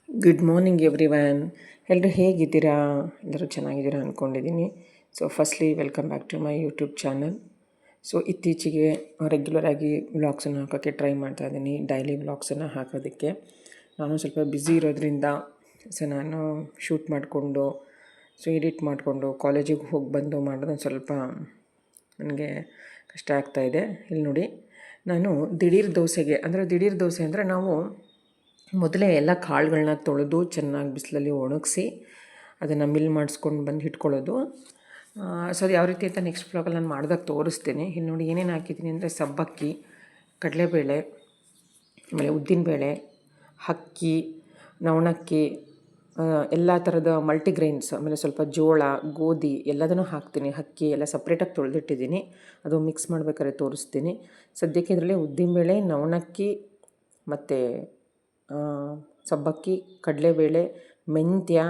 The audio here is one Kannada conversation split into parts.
Good morning everyone. ಎಲ್ಲರೂ ಹೇಗಿದ್ದೀರಾ? ಎಲ್ಲರೂ ಚೆನ್ನಾಗಿದ್ದೀರಾ ಅಂದ್ಕೊಂಡಿದ್ದೀನಿ. So firstly welcome back to my YouTube channel. So ಇತ್ತೀಚೆಗೆ ರೆಗ್ಯುಲರಾಗಿ ವ್ಲಾಗ್ಸನ್ನು ಹಾಕೋಕ್ಕೆ ಟ್ರೈ ಮಾಡ್ತಾಯಿದ್ದೀನಿ, ಡೈಲಿ ವ್ಲಾಗ್ಸನ್ನು ಹಾಕೋದಕ್ಕೆ. ನಾನು ಸ್ವಲ್ಪ ಬ್ಯುಸಿ ಇರೋದ್ರಿಂದ ನಾನು ಶೂಟ್ ಮಾಡಿಕೊಂಡು ಎಡಿಟ್ ಮಾಡಿಕೊಂಡು ಕಾಲೇಜಿಗೆ ಹೋಗಿ ಬಂದು ಮಾಡೋದು ಸ್ವಲ್ಪ ನನಗೆ ಕಷ್ಟ ಆಗ್ತಾಯಿದೆ. ಇಲ್ಲಿ ನೋಡಿ, ನಾನು ದಿಢೀರ್ ದೋಸೆ ಅಂದರೆ ನಾವು ಮೊದಲೇ ಎಲ್ಲ ಕಾಳುಗಳನ್ನ ತೊಳೆದು ಚೆನ್ನಾಗಿ ಬಿಸಿಲಲ್ಲಿ ಒಣಗಿಸಿ ಅದನ್ನು ಮಿಲ್ ಮಾಡಿಸ್ಕೊಂಡು ಬಂದು ಇಟ್ಕೊಳ್ಳೋದು. ಸೊ ಅದು ಯಾವ ರೀತಿ ಅಂತ ನೆಕ್ಸ್ಟ್ ಬ್ಲಾಗಲ್ಲಿ ನಾನು ಮಾಡಿದಾಗ ತೋರಿಸ್ತೀನಿ. ಇಲ್ಲಿ ನೋಡಿ ಏನೇನು ಹಾಕಿದ್ದೀನಿ ಅಂದರೆ ಸಬ್ಬಕ್ಕಿ, ಕಡಲೆಬೇಳೆ, ಆಮೇಲೆ ಉದ್ದಿನಬೇಳೆ, ಅಕ್ಕಿ, ನವಣಕ್ಕಿ, ಎಲ್ಲ ಥರದ ಮಲ್ಟಿಗ್ರೈನ್ಸ್, ಆಮೇಲೆ ಸ್ವಲ್ಪ ಜೋಳ, ಗೋಧಿ ಎಲ್ಲದನ್ನೂ ಹಾಕ್ತೀನಿ. ಅಕ್ಕಿ ಎಲ್ಲ ಸಪ್ರೇಟಾಗಿ ತೊಳೆದಿಟ್ಟಿದ್ದೀನಿ, ಅದು ಮಿಕ್ಸ್ ಮಾಡ್ಬೇಕಾದ್ರೆ ತೋರಿಸ್ತೀನಿ. ಸದ್ಯಕ್ಕೆ ಇದರಲ್ಲಿ ಉದ್ದಿನಬೇಳೆ, ನವಣಕ್ಕಿ ಮತ್ತು ಸಬ್ಬಕ್ಕಿ, ಕಡಲೆಬೇಳೆ, ಮೆಂತ್ಯ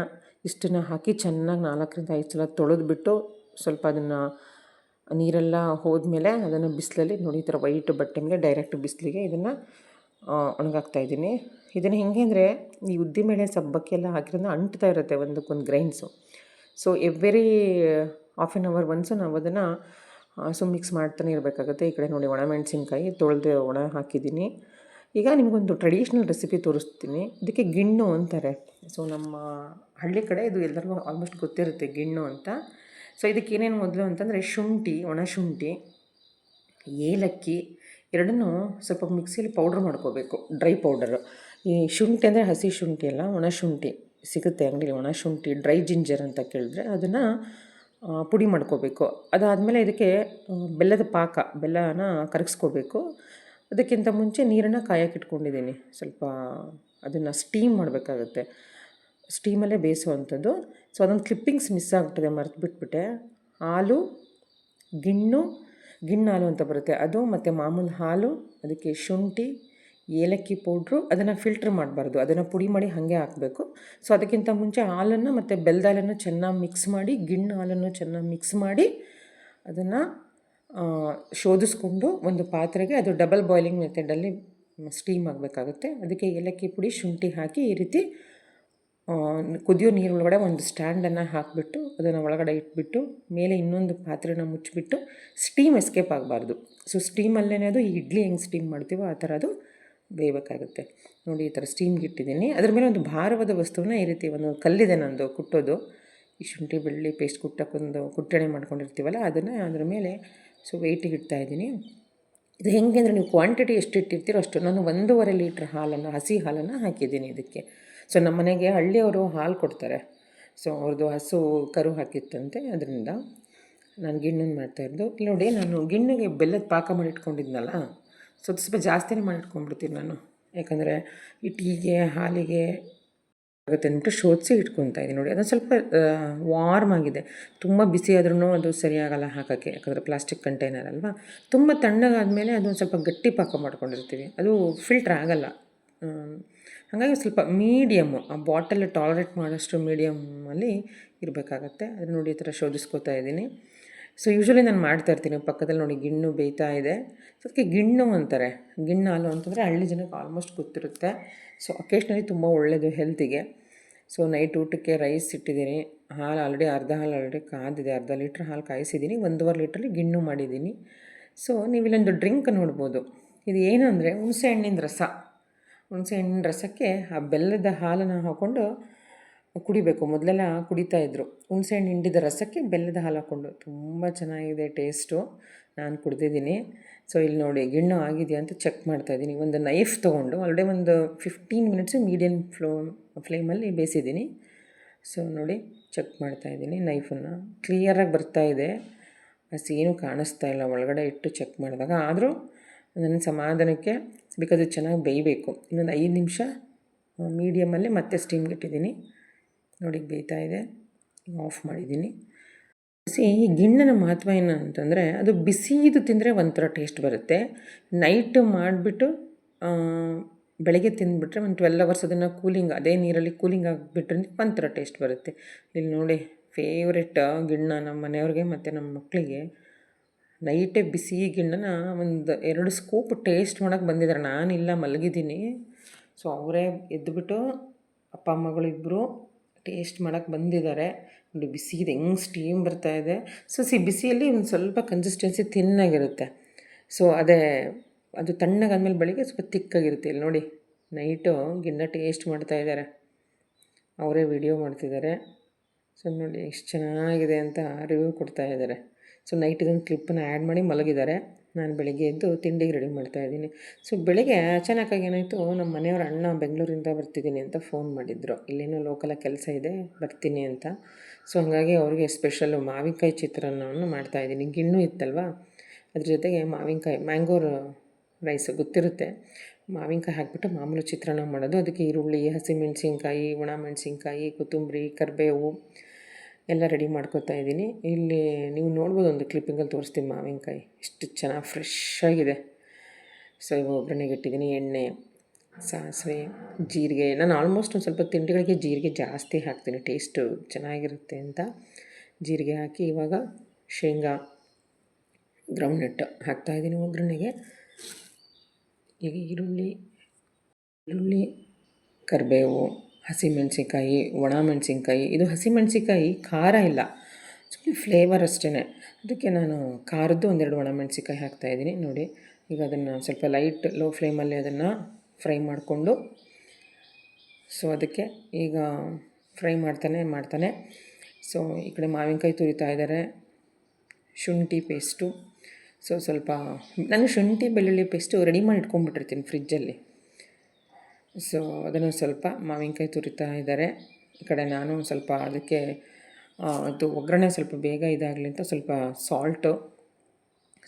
ಇಷ್ಟನ್ನು ಹಾಕಿ ಚೆನ್ನಾಗಿ 4-5 ಸಲ ತೊಳೆದ್ಬಿಟ್ಟು ಸ್ವಲ್ಪ ಅದನ್ನು ನೀರೆಲ್ಲ ಹೋದ್ಮೇಲೆ ಅದನ್ನು ಬಿಸಿಲಲ್ಲಿ ನೋಡಿ ಈ ಥರ ವೈಟ್ ಬಟ್ಟೆ ಮೇಲೆ ಡೈರೆಕ್ಟ್ ಬಿಸಿಲಿಗೆ ಇದನ್ನು ಒಣಗಾಕ್ತಾಯಿದ್ದೀನಿ. ಇದನ್ನು ಹೆಂಗೆ ಅಂದರೆ ಈ ಉದ್ದಿನಬೇಳೆ ಸಬ್ಬಕ್ಕಿ ಎಲ್ಲ ಹಾಕಿರೋದು ಅಂಟ್ತಾ ಇರುತ್ತೆ ಒಂದಕ್ಕೊಂದು grains. So every half an hour once ನಾವು ಅದನ್ನು ಮಿಕ್ಸ್ ಮಾಡ್ತಾನೆ ಇರಬೇಕಾಗುತ್ತೆ. ಈ ಕಡೆ ನೋಡಿ ಒಣಮೆಣಸಿನ್ಕಾಯಿ ತೊಳೆದು ಒಣ ಹಾಕಿದ್ದೀನಿ. ಈಗ ನಿಮಗೊಂದು ಟ್ರೆಡಿಷ್ನಲ್ ರೆಸಿಪಿ ತೋರಿಸ್ತೀನಿ. ಇದಕ್ಕೆ ಗಿಣ್ಣು ಅಂತಾರೆ. ಸೊ ನಮ್ಮ ಹಳ್ಳಿ ಕಡೆ ಇದು ಎಲ್ಲರಿಗೂ ಆಲ್ಮೋಸ್ಟ್ ಗೊತ್ತಿರುತ್ತೆ ಗಿಣ್ಣು ಅಂತ. ಸೊ ಇದಕ್ಕೆ ಏನೇನು ಮೊದಲು ಅಂತಂದರೆ ಶುಂಠಿ, ಒಣ ಶುಂಠಿ, ಏಲಕ್ಕಿ ಎರಡನ್ನೂ ಸ್ವಲ್ಪ ಮಿಕ್ಸಿಯಲ್ಲಿ ಪೌಡ್ರ್ ಮಾಡ್ಕೋಬೇಕು, ಡ್ರೈ ಪೌಡರು. ಈ ಶುಂಠಿ ಅಂದರೆ ಹಸಿ ಶುಂಠಿ ಅಲ್ಲ, ಒಣ ಶುಂಠಿ ಸಿಗುತ್ತೆ ಅಂಗಡಿಲಿ. ಒಣ ಶುಂಠಿ, ಡ್ರೈ ಜಿಂಜರ್ ಅಂತ ಕೇಳಿದ್ರೆ ಅದನ್ನು ಪುಡಿ ಮಾಡ್ಕೋಬೇಕು. ಅದಾದಮೇಲೆ ಇದಕ್ಕೆ ಬೆಲ್ಲನ ಕರಗಿಸ್ಕೋಬೇಕು. ಅದಕ್ಕಿಂತ ಮುಂಚೆ ನೀರನ್ನು ಕಾಯಕ್ಕೆ ಇಟ್ಕೊಂಡಿದ್ದೀನಿ. ಸ್ವಲ್ಪ ಅದನ್ನು ಸ್ಟೀಮ್ ಮಾಡಬೇಕಾಗುತ್ತೆ, ಸ್ಟೀಮಲ್ಲೇ ಬೇಯಿಸುವಂಥದ್ದು. ಸೊ ಅದೊಂದು ಕ್ಲಿಪ್ಪಿಂಗ್ಸ್ ಮಿಸ್ ಆಗ್ಬಿಟ್ಟಿದೆ, ಮರೆತುಬಿಟ್ಬಿಟ್ಟೆ. ಹಾಲು, ಗಿಣ್ಣು ಹಾಲು ಅಂತ ಬರುತ್ತೆ ಅದು, ಮತ್ತು ಮಾಮೂಲು ಹಾಲು, ಅದಕ್ಕೆ ಶುಂಠಿ, ಏಲಕ್ಕಿ ಪೌಡ್ರು. ಅದನ್ನು ಫಿಲ್ಟ್ರ್ ಮಾಡಬಾರ್ದು, ಅದನ್ನು ಪುಡಿ ಮಾಡಿ ಹಾಗೆ ಹಾಕಬೇಕು. ಸೊ ಅದಕ್ಕಿಂತ ಮುಂಚೆ ಹಾಲನ್ನು ಮತ್ತು ಬೆಲ್ಲದ ಹಾಲನ್ನು ಚೆನ್ನಾಗಿ ಮಿಕ್ಸ್ ಮಾಡಿ, ಗಿಣ್ಣು ಹಾಲನ್ನು ಚೆನ್ನಾಗಿ ಮಿಕ್ಸ್ ಮಾಡಿ ಅದನ್ನು ಶೋಧಿಸ್ಕೊಂಡು ಒಂದು ಪಾತ್ರೆಗೆ, ಅದು ಡಬಲ್ ಬಾಯ್ಲಿಂಗ್ ಮೆಥಡಲ್ಲಿ ಸ್ಟೀಮ್ ಆಗಬೇಕಾಗುತ್ತೆ. ಅದಕ್ಕೆ ಏಲಕ್ಕಿ ಪುಡಿ, ಶುಂಠಿ ಹಾಕಿ ಈ ರೀತಿ ಕುದಿಯೋ ನೀರೊಳಗಡೆ ಒಂದು ಸ್ಟ್ಯಾಂಡನ್ನು ಹಾಕಿಬಿಟ್ಟು ಅದನ್ನು ಒಳಗಡೆ ಇಟ್ಬಿಟ್ಟು ಮೇಲೆ ಇನ್ನೊಂದು ಪಾತ್ರೆನ ಮುಚ್ಚಿಬಿಟ್ಟು ಸ್ಟೀಮ್ ಎಸ್ಕೇಪ್ ಆಗಬಾರ್ದು. ಸೊ ಸ್ಟೀಮಲ್ಲೇ ಅದು ಇಡ್ಲಿ ಹೆಂಗೆ ಸ್ಟೀಮ್ ಮಾಡ್ತೀವೋ ಆ ಥರ ಅದು ಬೇಯಬೇಕಾಗುತ್ತೆ. ನೋಡಿ ಈ ಥರ ಸ್ಟೀಮ್ಗೆ ಇಟ್ಟಿದ್ದೀನಿ. ಅದ್ರ ಮೇಲೆ ಒಂದು ಭಾರವಾದ ವಸ್ತುವನ್ನ ಈ ರೀತಿ ಒಂದು ಕಲ್ಲಿದೆ ನಂದು ಕುಟ್ಟೋದು, ಈ ಶುಂಠಿ ಬೆಳ್ಳುಳ್ಳಿ ಪೇಸ್ಟ್ ಕುಟ್ಟಕ್ಕೊಂದು ಕುಟ್ಟಣೆ ಮಾಡ್ಕೊಂಡಿರ್ತೀವಲ್ಲ ಅದನ್ನು ಅದ್ರ ಮೇಲೆ ವೆಯ್ಟಿಗೆ ಇಡ್ತಾಯಿದ್ದೀನಿ. ಇದು ಹೆಂಗೆ ಅಂದರೆ ನೀವು ಕ್ವಾಂಟಿಟಿ ಎಷ್ಟು ಇಟ್ಟಿರ್ತೀರೋ ಅಷ್ಟು. ನಾನು 1.5 ಲೀಟ್ರ್ ಹಾಲನ್ನು, ಹಸಿ ಹಾಲನ್ನು ಹಾಕಿದ್ದೀನಿ ಇದಕ್ಕೆ. ಸೊ ನಮ್ಮ ಮನೆಗೆ ಹಳ್ಳಿಯವರು ಹಾಲು ಕೊಡ್ತಾರೆ. ಸೊ ಅವ್ರದ್ದು ಹಸು ಕರು ಹಾಕಿತ್ತಂತೆ, ಅದರಿಂದ ನಾನು ಗಿಣ್ಣನ್ನು ಮಾಡ್ತಾಯಿರೋದು. ಇಲ್ಲಿ ನೋಡಿ, ನಾನು ಗಿಣ್ಣಿಗೆ ಬೆಲ್ಲದ ಪಾಕ ಮಾಡಿಟ್ಕೊಂಡಿದ್ನಲ್ಲ, ಸೊ ಅದು ಸ್ವಲ್ಪ ಜಾಸ್ತಿನೇ ಮಾಡಿಟ್ಕೊಂಡ್ಬಿಡ್ತೀನಿ ನಾನು. ಯಾಕಂದರೆ ಈ ಟೀಗೆ, ಹಾಲಿಗೆ ಆಗುತ್ತೆ ಅಂದ್ಬಿಟ್ಟು ಶೋಧಿಸಿ ಇಟ್ಕೊತಾ ಇದ್ದೀನಿ. ನೋಡಿ ಅದೊಂದು ಸ್ವಲ್ಪ ವಾರ್ಮ್ ಆಗಿದೆ. ತುಂಬ ಬಿಸಿ ಆದ್ರೂ ಅದು ಸರಿಯಾಗಲ್ಲ ಹಾಕೋಕ್ಕೆ, ಯಾಕಂದರೆ ಪ್ಲಾಸ್ಟಿಕ್ ಕಂಟೈನರ್ ಅಲ್ವಾ. ತುಂಬ ತಣ್ಣಗಾದಮೇಲೆ ಅದೊಂದು ಸ್ವಲ್ಪ ಗಟ್ಟಿ ಪಾಕ ಮಾಡ್ಕೊಂಡಿರ್ತೀವಿ, ಅದು ಫಿಲ್ಟ್ರ್ ಆಗೋಲ್ಲ. ಹಾಗಾಗಿ ಸ್ವಲ್ಪ ಮೀಡಿಯಮ್ಮು, ಆ ಬಾಟಲ್ ಟಾಲರೇಟ್ ಮಾಡೋಷ್ಟು ಮೀಡಿಯಮ್ಮಲ್ಲಿ ಇರಬೇಕಾಗತ್ತೆ. ಅದು ನೋಡಿ ಈ ಥರ ಶೋಧಿಸ್ಕೋತಾ ಇದ್ದೀನಿ. ಸೊ ಯೂಶ್ವಲಿ ನಾನು ಮಾಡ್ತಾಯಿರ್ತೀನಿ. ಪಕ್ಕದಲ್ಲಿ ನೋಡಿ ಗಿಣ್ಣು ಬೇಯ್ತಾ ಇದೆ. ಸೊ ಅದಕ್ಕೆ ಗಿಣ್ಣು ಅಂತಾರೆ. ಗಿಣ್ಣು ಹಾಲು ಅಂತಂದರೆ ಹಳ್ಳಿ ಜನಕ್ಕೆ ಆಲ್ಮೋಸ್ಟ್ ಗೊತ್ತಿರುತ್ತೆ. ಸೊ ಅಕೇಶ್ನಲಿ ತುಂಬ ಒಳ್ಳೆಯದು ಹೆಲ್ತಿಗೆ. ಸೊ ನೈಟ್ ಊಟಕ್ಕೆ ರೈಸ್ ಇಟ್ಟಿದ್ದೀನಿ. ಹಾಲು ಆಲ್ರೆಡಿ ಕಾದಿದೆ. ಅರ್ಧ ಲೀಟ್ರ್ ಹಾಲು ಕಾಯಿಸಿದ್ದೀನಿ. 1.5 ಲೀಟ್ರಲ್ಲಿ ಗಿಣ್ಣು ಮಾಡಿದ್ದೀನಿ. ಸೊ ನೀವಿಲ್ಲೊಂದು ಡ್ರಿಂಕ್ ನೋಡ್ಬೋದು. ಇದು ಏನು ಅಂದರೆ ಹುಣಸೆ ಹಣ್ಣಿನ ರಸ. ಹುಣಸೆ ಹಣ್ಣಿನ ರಸಕ್ಕೆ ಆ ಬೆಲ್ಲದ ಹಾಲನ್ನು ಹಾಕ್ಕೊಂಡು ಕುಡಿಬೇಕು. ಮೊದಲೆಲ್ಲ ಕುಡಿತಾಯಿದ್ರು. ಹುಣಸೆ ಹಣ್ಣು ಹಿಂಡಿದ ರಸಕ್ಕೆ ಬೆಲ್ಲದ ಹಾಲು ಹಾಕ್ಕೊಂಡು, ತುಂಬ ಚೆನ್ನಾಗಿದೆ ಟೇಸ್ಟು. ನಾನು ಕುಡಿದಿದ್ದೀನಿ. ಸೊ ಇಲ್ಲಿ ನೋಡಿ ಗಿಣ್ಣು ಆಗಿದೆಯಾ ಅಂತ ಚೆಕ್ ಮಾಡ್ತಾಯಿದ್ದೀನಿ. ಒಂದು ನೈಫ್ ತೊಗೊಂಡು ಆಲ್ರೆಡಿ ಒಂದು 15 ಮಿನಿಟ್ಸು ಮೀಡಿಯಮ್ ಫ್ಲೇಮಲ್ಲಿ ಬೇಯಿಸಿದ್ದೀನಿ. ಸೊ ನೋಡಿ ಚೆಕ್ ಮಾಡ್ತಾಯಿದ್ದೀನಿ. ನೈಫನ್ನು ಕ್ಲಿಯರಾಗಿ ಬರ್ತಾಯಿದೆ, ಏನೂ ಕಾಣಿಸ್ತಾ ಇಲ್ಲ ಒಳಗಡೆ ಇಟ್ಟು ಚೆಕ್ ಮಾಡಿದಾಗ. ಆದರೂ ನನ್ನ ಸಮಾಧಾನಕ್ಕೆ, ಬಿಕಾಸ್ ಇದು ಚೆನ್ನಾಗಿ ಬೇಯಬೇಕು. ಇನ್ನೊಂದು 5 ನಿಮಿಷ ಮೀಡಿಯಮಲ್ಲಿ ಮತ್ತೆ ಸ್ಟೀಮ್ಗೆ ಇಟ್ಟಿದ್ದೀನಿ. ನೋಡಿ ಬೇಯ್ತಾ ಇದೆ. ಆಫ್ ಮಾಡಿದ್ದೀನಿ. ಈ ಗಿಣ್ಣನ ಮಹತ್ವ ಏನು ಅಂತಂದರೆ, ಅದು ಬಿಸಿದು ತಿಂದರೆ ಒಂಥರ ಟೇಸ್ಟ್ ಬರುತ್ತೆ. ನೈಟ್ ಮಾಡಿಬಿಟ್ಟು ಬೆಳಗ್ಗೆ ತಿಂದುಬಿಟ್ರೆ ಒಂದು 12 ಅವರ್ಸ್ ಅದನ್ನು ಅದೇ ನೀರಲ್ಲಿ ಕೂಲಿಂಗ್ ಆಗಿಬಿಟ್ರೆ ಒಂಥರ ಟೇಸ್ಟ್ ಬರುತ್ತೆ. ಇಲ್ಲಿ ನೋಡಿ ಫೇವ್ರೆಟ್ ಗಿಣ್ಣ ನಮ್ಮ ಮನೆಯವ್ರಿಗೆ ಮತ್ತು ನಮ್ಮ ಮಕ್ಕಳಿಗೆ. ನೈಟೇ ಬಿಸಿ ಗಿಣ್ಣನ ಒಂದು 2 ಸ್ಕೂಪ್ ಟೇಸ್ಟ್ ಮಾಡೋಕ್ಕೆ ಬಂದಿದ್ದಾರೆ. ನಾನಿಲ್ಲ, ಮಲಗಿದ್ದೀನಿ. ಸೊ ಅವರೇ ಎದ್ದುಬಿಟ್ಟು ಅಪ್ಪ ಮಗಳು ಇಬ್ಬರು ಟೇಸ್ಟ್ ಮಾಡೋಕ್ಕೆ ಬಂದಿದ್ದಾರೆ. ನೋಡಿ ಬಿಸಿ ಇದೆ, ಹೆಂಗೆ ಸ್ಟೀಮ್ ಬರ್ತಾಯಿದೆ. ಸೊ ಬಿಸಿಯಲ್ಲಿ ಒಂದು ಸ್ವಲ್ಪ ಕನ್ಸಿಸ್ಟೆನ್ಸಿ ತಿನ್ನಾಗಿರುತ್ತೆ. ಸೊ ಅದು ತಣ್ಣಗಾದ್ಮೇಲೆ ಬೆಳಿಗ್ಗೆ ಸ್ವಲ್ಪ ತಿಕ್ಕಾಗಿರುತ್ತೆ. ಇಲ್ಲಿ ನೋಡಿ ನೈಟು ಗಿನ್ನ ಟೇಸ್ಟ್ ಮಾಡ್ತಾಯಿದ್ದಾರೆ, ಅವರೇ ವಿಡಿಯೋ ಮಾಡ್ತಿದ್ದಾರೆ. ಸೊ ನೋಡಿ ಎಷ್ಟು ಚೆನ್ನಾಗಿದೆ ಅಂತ ರಿವ್ಯೂ ಕೊಡ್ತಾ ಇದ್ದಾರೆ. ಸೊ ನೈಟ್ ಇದೊಂದು ಕ್ಲಿಪ್ಪನ್ನು ಆ್ಯಡ್ ಮಾಡಿ ಮಲಗಿದ್ದಾರೆ. ನಾನು ಬೆಳಿಗ್ಗೆ ಎದ್ದು ತಿಂಡಿಗೆ ರೆಡಿ ಮಾಡ್ತಾಯಿದ್ದೀನಿ. ಸೊ ಬೆಳಗ್ಗೆ ಅಚಾನಕ್ಕಾಗಿ ಏನಾಯಿತು, ನಮ್ಮ ಮನೆಯವ್ರ ಅಣ್ಣ ಬೆಂಗಳೂರಿಂದ ಬರ್ತಿದ್ದೀನಿ ಅಂತ ಫೋನ್ ಮಾಡಿದ್ರು. ಇಲ್ಲೇನೋ ಲೋಕಲಾಗಿ ಕೆಲಸ ಇದೆ, ಬರ್ತೀನಿ ಅಂತ. ಸೊ ಹಾಗಾಗಿ ಅವ್ರಿಗೆ ಸ್ಪೆಷಲ್ಲು ಮಾವಿನಕಾಯಿ ಚಿತ್ರಾನ್ನವನ್ನು ಮಾಡ್ತಾಯಿದ್ದೀನಿ. ಗಿಣ್ಣು ಇತ್ತಲ್ವ, ಅದ್ರ ಜೊತೆಗೆ ಮಾವಿನಕಾಯಿ ಮ್ಯಾಂಗೋ ರೈಸು ಗೊತ್ತಿರುತ್ತೆ, ಮಾವಿನಕಾಯಿ ಹಾಕಿಬಿಟ್ಟು ಮಾಮೂಲು ಚಿತ್ರಾನ್ನ ಮಾಡೋದು. ಅದಕ್ಕೆ ಈರುಳ್ಳಿ, ಹಸಿಮೆಣಸಿನ್ಕಾಯಿ, ಒಣಮೆಣಸಿನ್ಕಾಯಿ, ಕೊತ್ತಂಬರಿ, ಕರಿಬೇವು ಎಲ್ಲ ರೆಡಿ ಮಾಡ್ಕೊತಾ ಇದ್ದೀನಿ. ಇಲ್ಲಿ ನೀವು ನೋಡ್ಬೋದು, ಒಂದು ಕ್ಲಿಪ್ಪಿಂಗಲ್ಲಿ ತೋರಿಸ್ತೀನಿ ಮಾವಿನಕಾಯಿ ಎಷ್ಟು ಚೆನ್ನಾಗಿ ಫ್ರೆಶ್ ಆಗಿದೆ. ಸೊ ಇವಾಗ ಒಗ್ಗರಣೆಗೆ ಇಟ್ಟಿದ್ದೀನಿ. ಎಣ್ಣೆ, ಸಾಸಿವೆ, ಜೀರಿಗೆ. ನಾನು ಆಲ್ಮೋಸ್ಟ್ ಒಂದು ಸ್ವಲ್ಪ ತಿಂಡಿಗಳಿಗೆ ಜೀರಿಗೆ ಜಾಸ್ತಿ ಹಾಕ್ತೀನಿ, ಟೇಸ್ಟು ಚೆನ್ನಾಗಿರುತ್ತೆ ಅಂತ ಜೀರಿಗೆ ಹಾಕಿ. ಇವಾಗ ಶೇಂಗಾ, ಗ್ರೌಂಡ್ನಟ್ ಹಾಕ್ತಾಯಿದ್ದೀನಿ ಒಗ್ಗರಣೆಗೆ. ಈಗ ಈರುಳ್ಳಿ, ಕರಿಬೇವು, ಹಸಿಮೆಣಸಿನ್ಕಾಯಿ, ಒಣಮೆಣಸಿನ್ಕಾಯಿ. ಇದು ಹಸಿಮೆಣಸಿನ್ಕಾಯಿ ಖಾರ ಇಲ್ಲ, ಸುಮ್ಮನೆ ಫ್ಲೇವರ್ ಅಷ್ಟೇ. ಅದಕ್ಕೆ ನಾನು ಖಾರದ್ದು ಒಂದೆರಡು ಒಣಮೆಣಸಿನ್ಕಾಯಿ ಹಾಕ್ತಾಯಿದ್ದೀನಿ. ನೋಡಿ ಈಗ ಅದನ್ನು ಸ್ವಲ್ಪ ಲೈಟ್ ಲೋ ಫ್ಲೇಮಲ್ಲಿ ಅದನ್ನು ಫ್ರೈ ಮಾಡಿಕೊಂಡು, ಸೊ ಅದಕ್ಕೆ ಈಗ ಫ್ರೈ ಮಾಡ್ತಾನೆ. ಸೊ ಈ ಕಡೆ ಮಾವಿನಕಾಯಿ ತುರಿತಾ ಇದ್ದಾರೆ, ಶುಂಠಿ ಪೇಸ್ಟು. ಸೊ ಸ್ವಲ್ಪ ನಾನು ಶುಂಠಿ ಬೆಳ್ಳುಳ್ಳಿ ಪೇಸ್ಟು ರೆಡಿ ಮಾಡಿ ಇಟ್ಕೊಂಡ್ಬಿಟ್ಟಿರ್ತೀನಿ ಫ್ರಿಜ್ಜಲ್ಲಿ. ಸೊ ಅದನ್ನು ಸ್ವಲ್ಪ ಮಾವಿನಕಾಯಿ ತುರಿತಾ ಇದ್ದಾರೆ. ಈ ಕಡೆ ನಾನು ಸ್ವಲ್ಪ ಅದಕ್ಕೆ ಅದು ಒಗ್ಗರಣೆ ಸ್ವಲ್ಪ ಬೇಗ ಇದಾಗಲಿ ಅಂತ ಸ್ವಲ್ಪ ಸಾಲ್ಟು,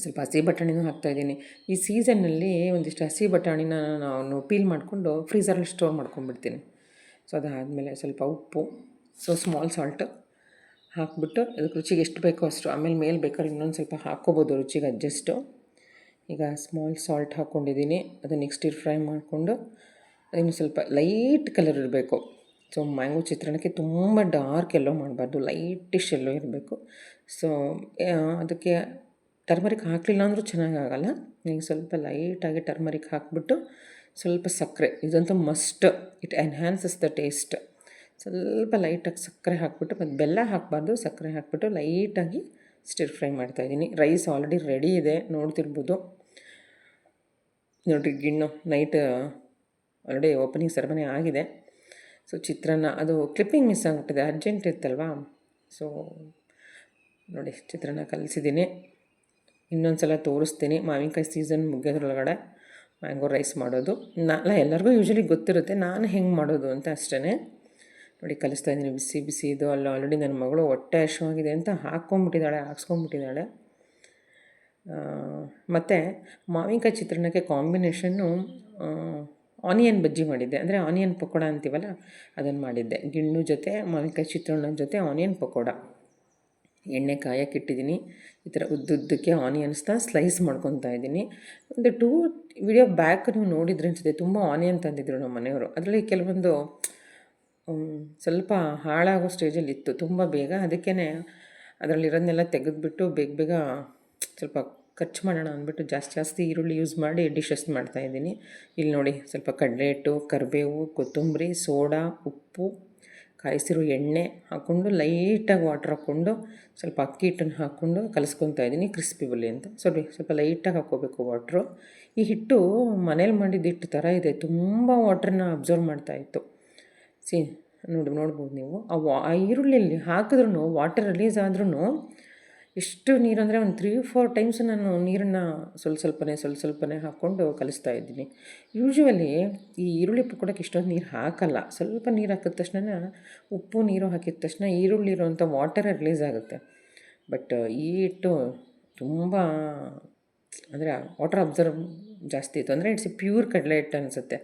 ಸ್ವಲ್ಪ ಹಸಿ ಬಟಾಣಿನೂ ಹಾಕ್ತಾಯಿದ್ದೀನಿ. ಈ ಸೀಸನ್ನಲ್ಲಿ ಒಂದಿಷ್ಟು ಹಸಿ ಬಟಾಣಿನ ನಾನು ಪೀಲ್ ಮಾಡಿಕೊಂಡು ಫ್ರೀಝರಲ್ಲಿ ಸ್ಟೋರ್ ಮಾಡ್ಕೊಂಡ್ಬಿಡ್ತೀನಿ. ಸೊ ಅದಾದಮೇಲೆ ಸ್ವಲ್ಪ ಉಪ್ಪು, ಸೊ ಸ್ಮಾಲ್ ಸಾಲ್ಟು ಹಾಕ್ಬಿಟ್ಟು ಅದಕ್ಕೆ ರುಚಿಗೆ ಎಷ್ಟು ಬೇಕೋ ಅಷ್ಟು, ಆಮೇಲೆ ಮೇಲೆ ಬೇಕಾದ್ರೆ ಇನ್ನೊಂದು ಸ್ವಲ್ಪ ಹಾಕ್ಕೋಬೋದು ರುಚಿಗೆ ಅಡ್ಜಸ್ಟು. ಈಗ ಸ್ಮಾಲ್ ಸಾಲ್ಟ್ ಹಾಕ್ಕೊಂಡಿದ್ದೀನಿ. ಅದನ್ನು ನೆಕ್ಸ್ಟ್ ಫ್ರೈ ಮಾಡಿಕೊಂಡು ಅದನ್ನು ಸ್ವಲ್ಪ ಲೈಟ್ ಕಲರ್ ಇರಬೇಕು. ಸೊ ಮ್ಯಾಂಗೋ ಚಿತ್ರಾನ್ನಕ್ಕೆ ತುಂಬ ಡಾರ್ಕ್ ಎಲ್ಲೋ ಮಾಡಬಾರ್ದು, ಲೈಟಿಶ್ ಎಲ್ಲೋ ಇರಬೇಕು. ಸೊ ಅದಕ್ಕೆ ಟರ್ಮರಿಕ್ ಹಾಕಲಿಲ್ಲ ಅಂದರೂ ಚೆನ್ನಾಗಾಗಲ್ಲ. ಈಗ ಸ್ವಲ್ಪ ಲೈಟಾಗಿ ಟರ್ಮರಿಕ್ ಹಾಕಿಬಿಟ್ಟು ಸ್ವಲ್ಪ ಸಕ್ಕರೆ, ಇದಂತೂ must, it enhances the taste. ಸ್ವಲ್ಪ ಲೈಟಾಗಿ ಸಕ್ಕರೆ ಹಾಕ್ಬಿಟ್ಟು, ಮತ್ತು ಬೆಲ್ಲ ಹಾಕಬಾರ್ದು, ಸಕ್ಕರೆ ಹಾಕ್ಬಿಟ್ಟು ಲೈಟಾಗಿ ಸ್ಟಿರ್ ಫ್ರೈ ಮಾಡ್ತಾಯಿದ್ದೀನಿ. ರೈಸ್ ಆಲ್ರೆಡಿ ರೆಡಿ ಇದೆ, ನೋಡ್ತಿರ್ಬೋದು. ನೋಡಿರಿ ಗಿಣ್ಣು ನೈಟ್ ಆಲ್ರೆಡಿ ಓಪನಿಂಗ್ ಸೆರೆಮನಿ ಆಗಿದೆ. ಸೊ ಚಿತ್ರಾನ್ನ ಅದು ಕ್ಲಿಪ್ಪಿಂಗ್ ಮಿಸ್ ಆಗಿಬಿಟ್ಟಿದೆ, ಅರ್ಜೆಂಟ್ ಇತ್ತಲ್ವಾ. ಸೊ ನೋಡಿ ಚಿತ್ರಾನ್ನ ಕಲಿಸಿದ್ದೀನಿ. ಇನ್ನೊಂದು ಸಲ ತೋರಿಸ್ತೀನಿ. ಮಾವಿನಕಾಯಿ ಸೀಸನ್ ಮುಗಿಯೋದ್ರೊಳಗಡೆ ಮ್ಯಾಂಗೋ ರೈಸ್ ಮಾಡೋದು ಎಲ್ಲರಿಗೂ ಯೂಶ್ವಲಿ ಗೊತ್ತಿರುತ್ತೆ, ನಾನು ಹೆಂಗೆ ಮಾಡೋದು ಅಂತ ಅಷ್ಟೇ. ನೋಡಿ ಕಲಿಸ್ತಾ ಇದ್ದೀನಿ, ಬಿಸಿ ಬಿಸಿ ಇದು. ಅಲ್ಲಿ ಆಲ್ರೆಡಿ ನನ್ನ ಮಗಳು ಹೊಟ್ಟೆ ಹಶ್ವಾಗಿದೆ ಅಂತ ಹಾಕ್ಸ್ಕೊಂಬಿಟ್ಟಿದ್ದಾಳೆ. ಮತ್ತು ಮಾವಿನಕಾಯಿ ಚಿತ್ರಾನ್ನಕ್ಕೆ ಕಾಂಬಿನೇಷನ್ನು ಆನಿಯನ್ ಬಜ್ಜಿ ಮಾಡಿದ್ದೆ, ಅಂದರೆ ಆನಿಯನ್ ಪಕೋಡ ಅಂತೀವಲ್ಲ ಅದನ್ನು ಮಾಡಿದ್ದೆ. ಗಿಣ್ಣು ಜೊತೆ ಮಾವಿನಕಾಯಿ ಚಿತ್ರಾನ್ನದ ಜೊತೆ ಆನಿಯನ್ ಪಕೋಡ. ಎಣ್ಣೆ ಕಾಯಕ್ಕಿಟ್ಟಿದ್ದೀನಿ. ಈ ಥರ ಉದ್ದುದ್ದಕ್ಕೆ ಆನಿಯನ್ಸ್ನ ಸ್ಲೈಸ್ ಮಾಡ್ಕೊತಾ ಇದ್ದೀನಿ. ಒಂದು 2 ವಿಡಿಯೋ ಬ್ಯಾಕ್ ನೀವು ನೋಡಿದ್ರೆ ಅನಿಸುತ್ತೆ, ತುಂಬ ಆನಿಯನ್ ತಂದಿದ್ರು ನಮ್ಮ ಮನೆಯವರು. ಅದರಲ್ಲಿ ಕೆಲವೊಂದು ಸ್ವಲ್ಪ ಹಾಳಾಗೋ ಸ್ಟೇಜಲ್ಲಿ ಇತ್ತು ತುಂಬ ಬೇಗ. ಅದಕ್ಕೇ ಅದರಲ್ಲಿರೋದನ್ನೆಲ್ಲ ತೆಗೆದುಬಿಟ್ಟು ಬೇಗ ಸ್ವಲ್ಪ ಖರ್ಚು ಮಾಡೋಣ ಅಂದ್ಬಿಟ್ಟು ಜಾಸ್ತಿ ಈರುಳ್ಳಿ ಯೂಸ್ ಮಾಡಿ ಡಿಶಸ್ ಮಾಡ್ತಾಯಿದ್ದೀನಿ. ಇಲ್ಲಿ ನೋಡಿ ಸ್ವಲ್ಪ ಕಡಲೆ ಹಿಟ್ಟು, ಕರಿಬೇವು, ಕೊತ್ತಂಬರಿ, ಸೋಡಾ, ಉಪ್ಪು, ಕಾಯಿಸಿರೋ ಎಣ್ಣೆ ಹಾಕ್ಕೊಂಡು ಲೈಟಾಗಿ ವಾಟ್ರ್ ಹಾಕ್ಕೊಂಡು ಸ್ವಲ್ಪ ಅಕ್ಕಿ ಹಿಟ್ಟನ್ನು ಹಾಕ್ಕೊಂಡು ಕಲಿಸ್ಕೊತಾ ಇದ್ದೀನಿ ಕ್ರಿಸ್ಪಿ ಬರಲಿ ಅಂತ. ಸ್ವಲ್ಪ ಲೈಟಾಗಿ ಹಾಕ್ಕೋಬೇಕು ವಾಟ್ರು. ಈ ಹಿಟ್ಟು ಮನೇಲಿ ಮಾಡಿದ ಹಿಟ್ಟು ಥರ ಇದೆ, ತುಂಬ ವಾಟ್ರನ್ನ ಅಬ್ಸರ್ವ್ ಮಾಡ್ತಾಯಿತ್ತು. ನೋಡ್ಬೋದು ನೀವು. ಆ ಈರುಳ್ಳಿಯಲ್ಲಿ ಹಾಕಿದ್ರೂ ವಾಟರ್ ರಿಲೀಸ್ ಆದ್ರೂ ಎಷ್ಟು ನೀರು ಅಂದರೆ ಒಂದು 3-4 ಟೈಮ್ಸ್ ನಾನು ನೀರನ್ನು ಸ್ವಲ್ಪನೇ ಹಾಕ್ಕೊಂಡು ಕಲಿಸ್ತಾ ಇದ್ದೀನಿ. ಯೂಶ್ವಲಿ ಈ ಈರುಳ್ಳಿ ಪಕೋಡಕ್ಕೆ ಇಷ್ಟೊಂದು ನೀರು ಹಾಕಲ್ಲ, ಸ್ವಲ್ಪ ನೀರು ಹಾಕಿದ ತಕ್ಷಣ, ಉಪ್ಪು ನೀರು ಹಾಕಿದ ತಕ್ಷಣ ಈರುಳ್ಳಿ ಇರೋವಂಥ ವಾಟರೇ ರಿಲೀಸ್ ಆಗುತ್ತೆ. ಬಟ್ ಈ ಹಿಟ್ಟು ತುಂಬ ಅಂದರೆ ವಾಟರ್ ಅಬ್ಸರ್ವ್ ಜಾಸ್ತಿ ಇತ್ತು. ಅಂದರೆ ಇಟ್ಸ್ ಪ್ಯೂರ್ ಕಡಲೆ ಹಿಟ್ಟು ಅನಿಸುತ್ತೆ.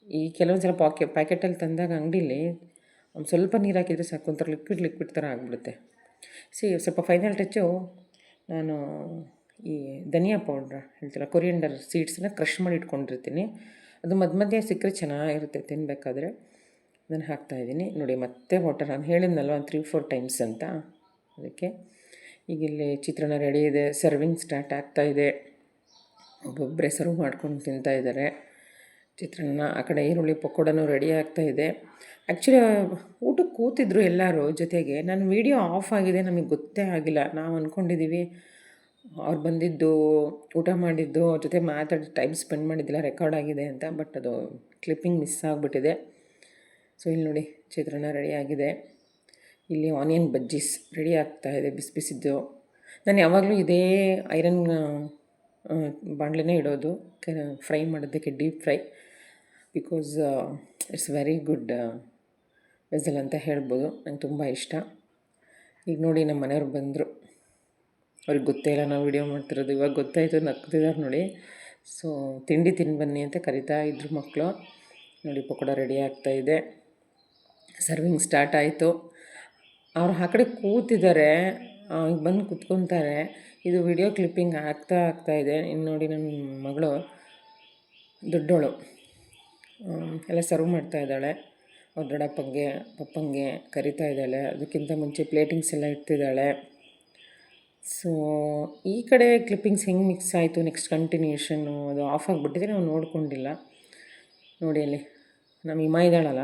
ಈ ಕೆಲವೊಂದು ಸಲ ಪ್ಯಾಕೆಟಲ್ಲಿ ತಂದಾಗ ಅಂಗಡೀಲಿ ಒಂದು ಸ್ವಲ್ಪ ನೀರು ಹಾಕಿದರೆ ಸಾಕು, ಒಂಥರ ಲಿಕ್ವಿಡ್ ಥರ ಆಗಿಬಿಡುತ್ತೆ. ಸ್ವಲ್ಪ ಫೈನಲ್ ಟಚ್ಚು ನಾನು ಈ ಧನಿಯಾ ಪೌಡ್ರ್ ಹೇಳ್ತಿಲ್ಲ, ಕೊರಿಯಂಡರ್ ಸೀಡ್ಸನ್ನ ಕ್ರಷ್ ಮಾಡಿ ಇಟ್ಕೊಂಡಿರ್ತೀನಿ. ಅದು ಮಧ್ಯೆ ಸಿಕ್ಕರೆ ಚೆನ್ನಾಗಿರುತ್ತೆ ತಿನ್ನಬೇಕಾದ್ರೆ. ಅದನ್ನು ಹಾಕ್ತಾಯಿದ್ದೀನಿ. ನೋಡಿ ಮತ್ತೆ ವಾಟರ್ ನಾನು ಹೇಳಿದ್ನಲ್ವ ಒಂದು 3-4 ಟೈಮ್ಸ್ ಅಂತ. ಅದಕ್ಕೆ ಈಗ ಇಲ್ಲಿ ಚಿತ್ರಾನ್ನ ರೆಡಿ ಇದೆ, ಸರ್ವಿಂಗ್ ಸ್ಟಾರ್ಟ್ ಆಗ್ತಾಯಿದೆ. ಒಬ್ಬೊಬ್ಬರೇ ಸರ್ವ್ ಮಾಡ್ಕೊಂಡು ತಿಂತಾಯಿದ್ದಾರೆ. ಚಿತ್ರಾನ್ನ, ಆ ಕಡೆ ಈರುಳ್ಳಿ ಪಕೋಡನೂ ರೆಡಿ ಆಗ್ತಾಯಿದೆ. ಆ್ಯಕ್ಚುಲಿ ಊಟಕ್ಕೆ ಕೂತಿದ್ರು ಎಲ್ಲರೂ ಜೊತೆಗೆ. ನನ್ನ ವೀಡಿಯೋ ಆಫ್ ಆಗಿದೆ, ನಮಗೆ ಗೊತ್ತೇ ಆಗಿಲ್ಲ. ನಾವು ಅಂದ್ಕೊಂಡಿದ್ದೀವಿ ಅವ್ರು ಬಂದಿದ್ದು, ಊಟ ಮಾಡಿದ್ದು, ಅವ್ರ ಜೊತೆ ಮಾತಾಡಿ ಟೈಮ್ ಸ್ಪೆಂಡ್ ಮಾಡಿದ್ದಿಲ್ಲ, ರೆಕಾರ್ಡ್ ಆಗಿದೆ ಅಂತ. ಬಟ್ ಅದು ಕ್ಲಿಪ್ಪಿಂಗ್ ಮಿಸ್ ಆಗಿಬಿಟ್ಟಿದೆ. ಸೊ ಇಲ್ಲಿ ನೋಡಿ ಚಿತ್ರಾನ್ನ ರೆಡಿ ಆಗಿದೆ. ಇಲ್ಲಿ ಆನಿಯನ್ ಬಜ್ಜೀಸ್ ರೆಡಿ ಆಗ್ತಾಯಿದೆ, ಬಿಸಿ ಬಿಸಿದ್ದು. ನಾನು ಯಾವಾಗಲೂ ಇದೇ ಐರನ್ ಬಾಣಲೆನೇ ಇಡೋದು ಫ್ರೈ ಮಾಡೋದಕ್ಕೆ, deep fry. Because it's very good vessel ಅಂತ ಹೇಳ್ಬೋದು. ನಂಗೆ ತುಂಬ ಇಷ್ಟ. ಈಗ ನೋಡಿ ನಮ್ಮ ಮನೆಯವ್ರು ಬಂದರು. ಅವ್ರಿಗೆ ಗೊತ್ತೇ ಇಲ್ಲ ನಾವು ವಿಡಿಯೋ ಮಾಡ್ತಿರೋದು. ಇವಾಗ ಗೊತ್ತಾಯಿತು, ನಗ್ತಿದ್ದಾರೆ ನೋಡಿ. ಸೊ ತಿಂಡಿ ತಿಂದು ಬನ್ನಿ ಅಂತ ಕರಿತಾ ಇದ್ರು ಮಕ್ಕಳು. ನೋಡಿ ಪಕೋಡ ರೆಡಿ ಆಗ್ತಾಯಿದೆ, ಸರ್ವಿಂಗ್ ಸ್ಟಾರ್ಟ್ ಆಯಿತು. ಅವ್ರು ಆ ಕಡೆ ಕೂತಿದ್ದಾರೆ, ಈಗ ಬಂದು ಕೂತ್ಕೊತಾರೆ. ಇದು ವಿಡಿಯೋ ಕ್ಲಿಪ್ಪಿಂಗ್ ಆಗ್ತಾಯಿದೆ. ಇನ್ನು ನೋಡಿ ನನ್ನ ಮಗಳು ದೊಡ್ಡೋಳು ಎಲ್ಲ ಸರ್ವ್ ಮಾಡ್ತಾಯಿದ್ದಾಳೆ. ಅವ್ರ ದೊಡ್ಡಪ್ಪಂಗೆ ಪಪ್ಪಂಗೆ ಕರಿತಾ ಇದ್ದಾಳೆ. ಅದಕ್ಕಿಂತ ಮುಂಚೆ ಪ್ಲೇಟಿಂಗ್ಸ್ ಎಲ್ಲ ಇಡ್ತಿದ್ದಾಳೆ. ಸೊ ಈ ಕಡೆ ಕ್ಲಿಪ್ಪಿಂಗ್ಸ್ ಹೆಂಗೆ ಮಿಕ್ಸ್ ಆಯಿತು, ನೆಕ್ಸ್ಟ್ ಕಂಟಿನ್ಯೂಷನ್ನು ಅದು ಆಫ್ ಆಗಿಬಿಟ್ಟಿದೆ, ನಾವು ನೋಡ್ಕೊಂಡಿಲ್ಲ. ನೋಡಿ ಅಲ್ಲಿ ನಮ್ಮ ಹಿಮ ಇದ್ದಾಳಲ್ಲ,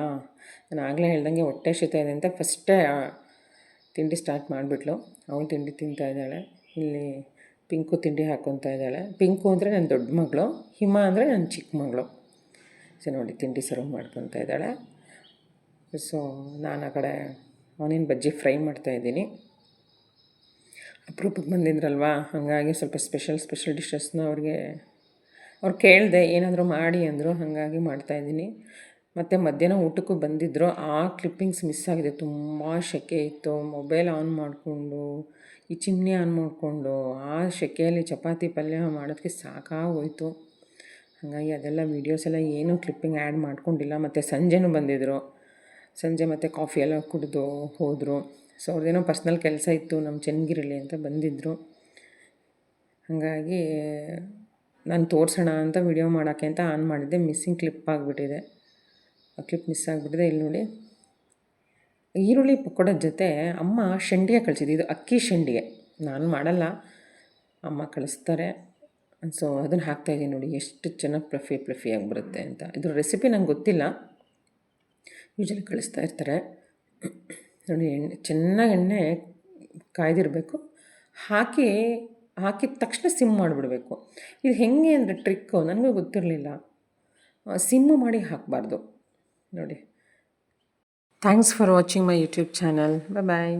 ನಾನು ಆಗಲೇ ಹೇಳ್ದಂಗೆ ಹೊಟ್ಟೆ ಹಸಿತಾ ಇದೆ ಅಂತ ಫಸ್ಟೇ ತಿಂಡಿ ಸ್ಟಾರ್ಟ್ ಮಾಡಿಬಿಟ್ಲು. ಅವಳು ತಿಂಡಿ ತಿಂತಾ ಇದ್ದಾಳೆ. ಇಲ್ಲಿ ಪಿಂಕು ತಿಂಡಿ ಹಾಕ್ಕೊತಾ ಇದ್ದಾಳೆ. ಪಿಂಕು ಅಂದರೆ ನನ್ನ ದೊಡ್ಡ ಮಗಳು, ಹಿಮ ಅಂದರೆ ನನ್ನ ಚಿಕ್ಕ ಮಗಳು. ಸೊ ನೋಡಿ ತಿಂಡಿ ಸರ್ವ್ ಮಾಡ್ಕೊತಾ ಇದ್ದಾಳೆ. ಸೊ ನಾನು ಆ ಕಡೆ ಆನಿಯನ್ ಬಜ್ಜಿ ಫ್ರೈ ಮಾಡ್ತಾಯಿದ್ದೀನಿ. ಅಪರೂಪಕ್ಕೆ ಬಂದಿದ್ರಲ್ವ, ಹಾಗಾಗಿ ಸ್ವಲ್ಪ ಸ್ಪೆಷಲ್ ಡಿಶಸ್ನ ಅವ್ರು ಕೇಳಿದೆ, ಏನಾದರೂ ಮಾಡಿ ಅಂದರು. ಹಾಗಾಗಿ ಮಾಡ್ತಾಯಿದ್ದೀನಿ. ಮತ್ತು ಮಧ್ಯಾಹ್ನ ಊಟಕ್ಕೂ ಬಂದಿದ್ದರು. ಆ ಕ್ಲಿಪ್ಪಿಂಗ್ಸ್ ಮಿಸ್ ಆಗಿದೆ. ತುಂಬ ಸೆಕೆ ಇತ್ತು. ಮೊಬೈಲ್ ಆನ್ ಮಾಡಿಕೊಂಡು, ಈ ಚಿಮ್ನಿ ಆನ್ ಮಾಡಿಕೊಂಡು, ಆ ಸೆಕೆಯಲ್ಲಿ ಚಪಾತಿ ಪಲ್ಯ ಮಾಡೋದಕ್ಕೆ ಸಾಕಾಗೋಯಿತು. ಹಾಗಾಗಿ ಅದೆಲ್ಲ ವೀಡಿಯೋಸ್ ಎಲ್ಲ ಏನೂ ಕ್ಲಿಪ್ಪಿಂಗ್ ಆ್ಯಡ್ ಮಾಡ್ಕೊಂಡಿಲ್ಲ. ಮತ್ತು ಸಂಜೆನೂ ಬಂದಿದ್ದರು. ಸಂಜೆ ಮತ್ತು ಕಾಫಿ ಎಲ್ಲ ಕುಡಿದು ಹೋದರು. ಸೊ ಅವ್ರದ್ದೇನೋ ಪರ್ಸ್ನಲ್ ಕೆಲಸ ಇತ್ತು ನಮ್ಮ ಚೆನ್ನಗಿರಿಲಿ ಅಂತ ಬಂದಿದ್ದರು. ಹಾಗಾಗಿ ನಾನು ತೋರಿಸೋಣ ಅಂತ ವಿಡಿಯೋ ಮಾಡೋಕ್ಕೆ ಅಂತ ಆನ್ ಮಾಡಿದ್ದೆ. ಮಿಸ್ಸಿಂಗ್ ಕ್ಲಿಪ್ ಆಗಿಬಿಟ್ಟಿದೆ. ಆ ಕ್ಲಿಪ್ ಮಿಸ್ ಆಗಿಬಿಟ್ಟಿದೆ. ಇಲ್ಲಿ ನೋಡಿ ಈರುಳ್ಳಿ ಪಕೋಡದ ಜೊತೆ ಅಮ್ಮ ಶಂಡಿಗೆ ಕಳಿಸಿದ್ದು. ಇದು ಅಕ್ಕಿ ಶಂಡಿಗೆ, ನಾನು ಮಾಡಲ್ಲ, ಅಮ್ಮ ಕಳಿಸ್ತಾರೆ. ಸೊ ಅದನ್ನು ಹಾಕ್ತಾಯಿದ್ದೀನಿ. ನೋಡಿ ಎಷ್ಟು ಚೆನ್ನಾಗಿ ಪ್ಲಫಿಯಾಗಿ ಬರುತ್ತೆ ಅಂತ. ಇದ್ರ ರೆಸಿಪಿ ನಂಗೆ ಗೊತ್ತಿಲ್ಲ, ಯೂಶಲಿ ಕಳಿಸ್ತಾ ಇರ್ತಾರೆ. ನೋಡಿ ಚೆನ್ನಾಗಿ ಎಣ್ಣೆ ಕಾಯ್ದಿರಬೇಕು. ಹಾಕಿದ ತಕ್ಷಣ ಸಿಮ್ ಮಾಡಿಬಿಡಬೇಕು. ಇದು ಹೆಂಗೆ ಅಂದರೆ ಟ್ರಿಕ್ಕು ನನಗೂ ಗೊತ್ತಿರಲಿಲ್ಲ. ಸಿಮ್ಮು ಮಾಡಿ ಹಾಕಬಾರ್ದು ನೋಡಿ. Thanks for watching my YouTube channel. Bye.